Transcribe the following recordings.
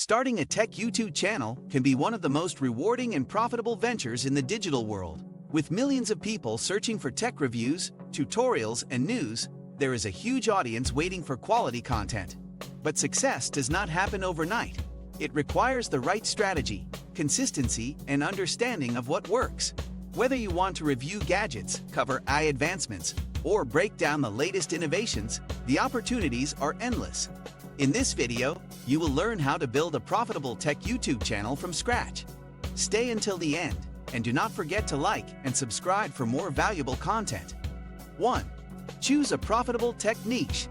Starting a tech YouTube channel can be one of the most rewarding and profitable ventures in the digital world. With millions of people searching for tech reviews, tutorials, and news, there is a huge audience waiting for quality content. But success does not happen overnight. It requires the right strategy, consistency, and understanding of what works. Whether you want to review gadgets, cover AI advancements, or break down the latest innovations, the opportunities are endless. In this video, you will learn how to build a profitable tech YouTube channel from scratch. Stay until the end, and do not forget to like and subscribe for more valuable content. 1. Choose a profitable tech niche.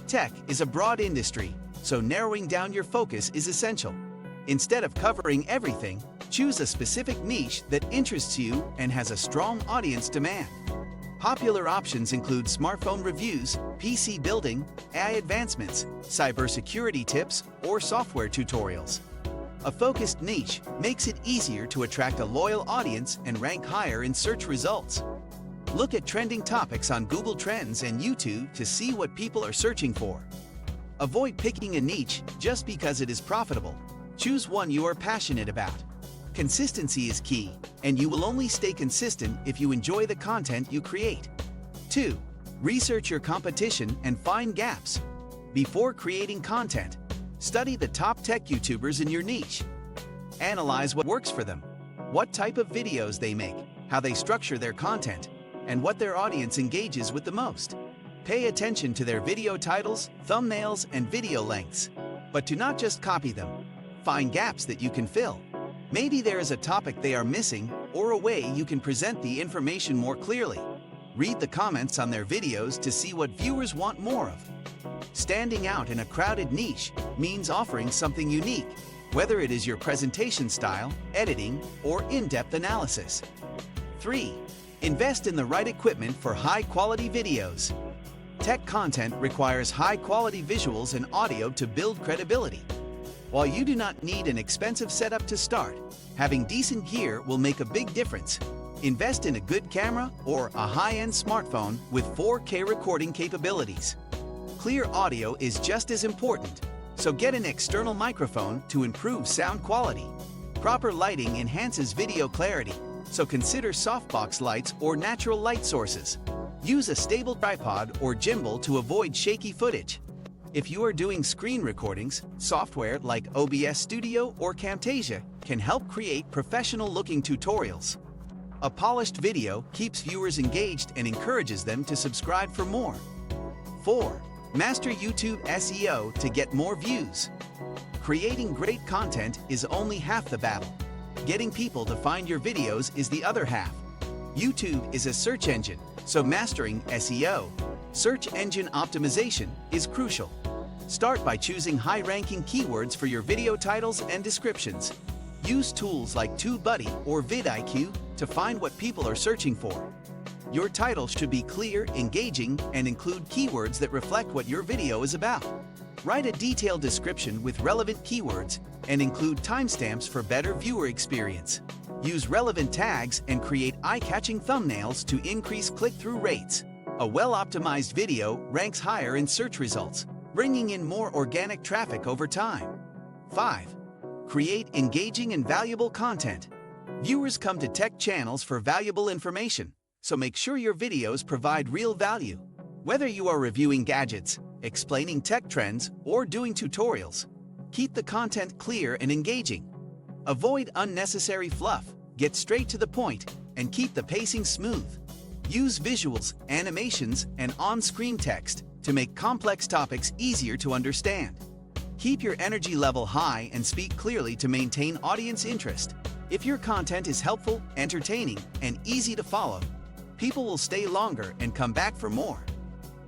Tech is a broad industry, so narrowing down your focus is essential. Instead of covering everything, choose a specific niche that interests you and has a strong audience demand. Popular options include smartphone reviews, PC building, AI advancements, cybersecurity tips, or software tutorials. A focused niche makes it easier to attract a loyal audience and rank higher in search results. Look at trending topics on Google Trends and YouTube to see what people are searching for. Avoid picking a niche just because it is profitable. Choose one you are passionate about. Consistency is key, and you will only stay consistent if you enjoy the content you create. 2. Research your competition and find gaps. Before creating content, study the top tech YouTubers in your niche. Analyze what works for them, what type of videos they make, how they structure their content, and what their audience engages with the most. Pay attention to their video titles, thumbnails, and video lengths. But do not just copy them. Find gaps that you can fill. Maybe there is a topic they are missing or a way you can present the information more clearly. Read the comments on their videos to see what viewers want more of. Standing out in a crowded niche means offering something unique, whether it is your presentation style, editing, or in-depth analysis. 3. Invest in the right equipment for high-quality videos. Tech content requires high-quality visuals and audio to build credibility. While you do not need an expensive setup to start, having decent gear will make a big difference. Invest in a good camera or a high-end smartphone with 4K recording capabilities. Clear audio is just as important, so get an external microphone to improve sound quality. Proper lighting enhances video clarity, so consider softbox lights or natural light sources. Use a stable tripod or gimbal to avoid shaky footage. If you are doing screen recordings, software like OBS Studio or Camtasia can help create professional-looking tutorials. A polished video keeps viewers engaged and encourages them to subscribe for more. 4. Master YouTube SEO to get more views. Creating great content is only half the battle. Getting people to find your videos is the other half. YouTube is a search engine, so mastering SEO, search engine optimization, is crucial. Start by choosing high-ranking keywords for your video titles and descriptions. Use tools like TubeBuddy or vidIQ to find what people are searching for. Your title should be clear, engaging, and include keywords that reflect what your video is about. Write a detailed description with relevant keywords and include timestamps for better viewer experience. Use relevant tags and create eye-catching thumbnails to increase click-through rates. A well-optimized video ranks higher in search results, bringing in more organic traffic over time. 5. Create engaging and valuable content. Viewers come to tech channels for valuable information, so make sure your videos provide real value. Whether you are reviewing gadgets, explaining tech trends, or doing tutorials, keep the content clear and engaging. Avoid unnecessary fluff, get straight to the point, and keep the pacing smooth. Use visuals, animations, and on-screen text to make complex topics easier to understand. Keep your energy level high and speak clearly to maintain audience interest. If your content is helpful, entertaining, and easy to follow, people will stay longer and come back for more.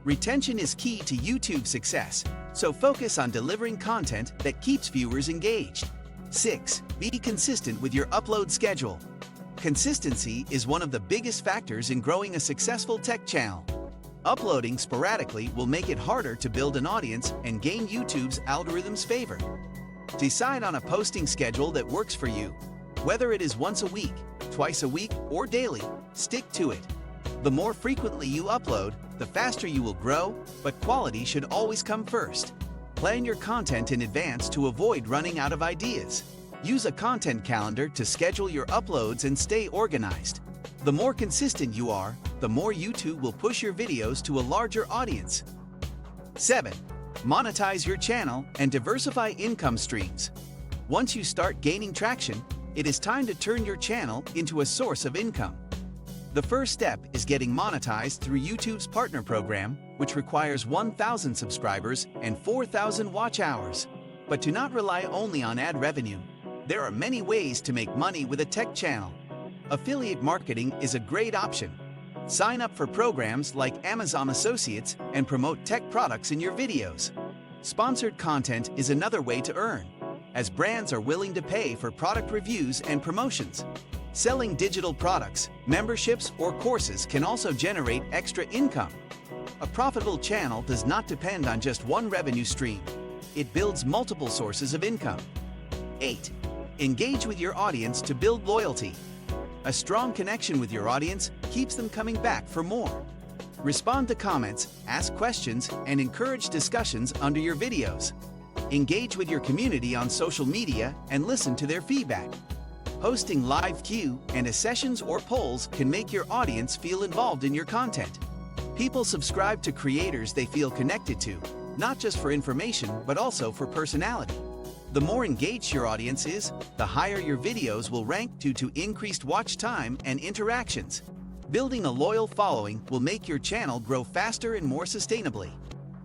Retention is key to YouTube success, so focus on delivering content that keeps viewers engaged. 6. Be consistent with your upload schedule. Consistency is one of the biggest factors in growing a successful tech channel. Uploading sporadically will make it harder to build an audience and gain YouTube's algorithm's favor. Decide on a posting schedule that works for you. Whether it is once a week, twice a week, or daily, stick to it. The more frequently you upload, the faster you will grow, but quality should always come first. Plan your content in advance to avoid running out of ideas. Use a content calendar to schedule your uploads and stay organized. The more consistent you are, the more YouTube will push your videos to a larger audience. 7. Monetize your channel and diversify income streams. Once you start gaining traction, it is time to turn your channel into a source of income. The first step is getting monetized through YouTube's partner program, which requires 1,000 subscribers and 4,000 watch hours. But do not rely only on ad revenue. There are many ways to make money with a tech channel. Affiliate marketing is a great option. Sign up for programs like Amazon Associates and promote tech products in your videos. Sponsored content is another way to earn, as brands are willing to pay for product reviews and promotions. Selling digital products, memberships, or courses can also generate extra income. A profitable channel does not depend on just one revenue stream. It builds multiple sources of income. 8. Engage with your audience to build loyalty. A strong connection with your audience keeps them coming back for more. Respond to comments, ask questions, and encourage discussions under your videos. Engage with your community on social media and listen to their feedback. Hosting live Q&A sessions or polls can make your audience feel involved in your content. People subscribe to creators they feel connected to, not just for information, but also for personality. The more engaged your audience is, the higher your videos will rank due to increased watch time and interactions. Building a loyal following will make your channel grow faster and more sustainably.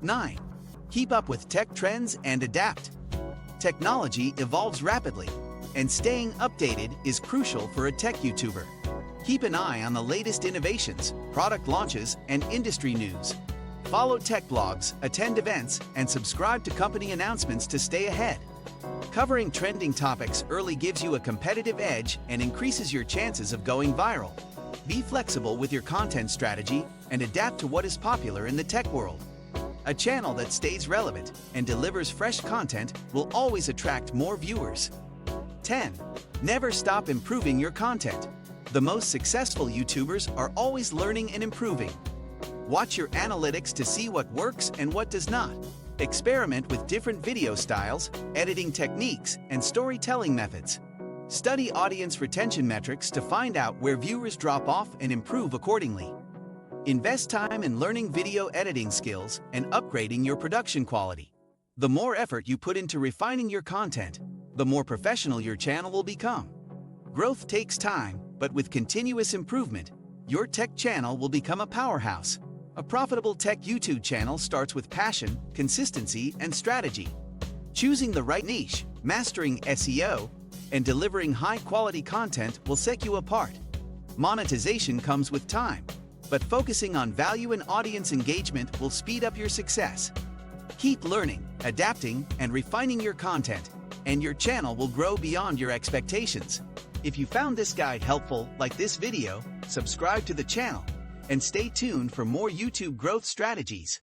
9. Keep up with tech trends and adapt. Technology evolves rapidly, and staying updated is crucial for a tech YouTuber. Keep an eye on the latest innovations, product launches, and industry news. Follow tech blogs, attend events, and subscribe to company announcements to stay ahead. Covering trending topics early gives you a competitive edge and increases your chances of going viral. Be flexible with your content strategy and adapt to what is popular in the tech world. A channel that stays relevant and delivers fresh content will always attract more viewers. 10. Never stop improving your content. The most successful YouTubers are always learning and improving. Watch your analytics to see what works and what does not. Experiment with different video styles, editing techniques, and storytelling methods. Study audience retention metrics to find out where viewers drop off and improve accordingly. Invest time in learning video editing skills and upgrading your production quality. The more effort you put into refining your content, the more professional your channel will become. Growth takes time, but with continuous improvement, your tech channel will become a powerhouse. A profitable tech YouTube channel starts with passion, consistency, and strategy. Choosing the right niche, mastering SEO, and delivering high-quality content will set you apart. Monetization comes with time, but focusing on value and audience engagement will speed up your success. Keep learning, adapting, and refining your content, and your channel will grow beyond your expectations. If you found this guide helpful, like this video, subscribe to the channel, and stay tuned for more YouTube growth strategies.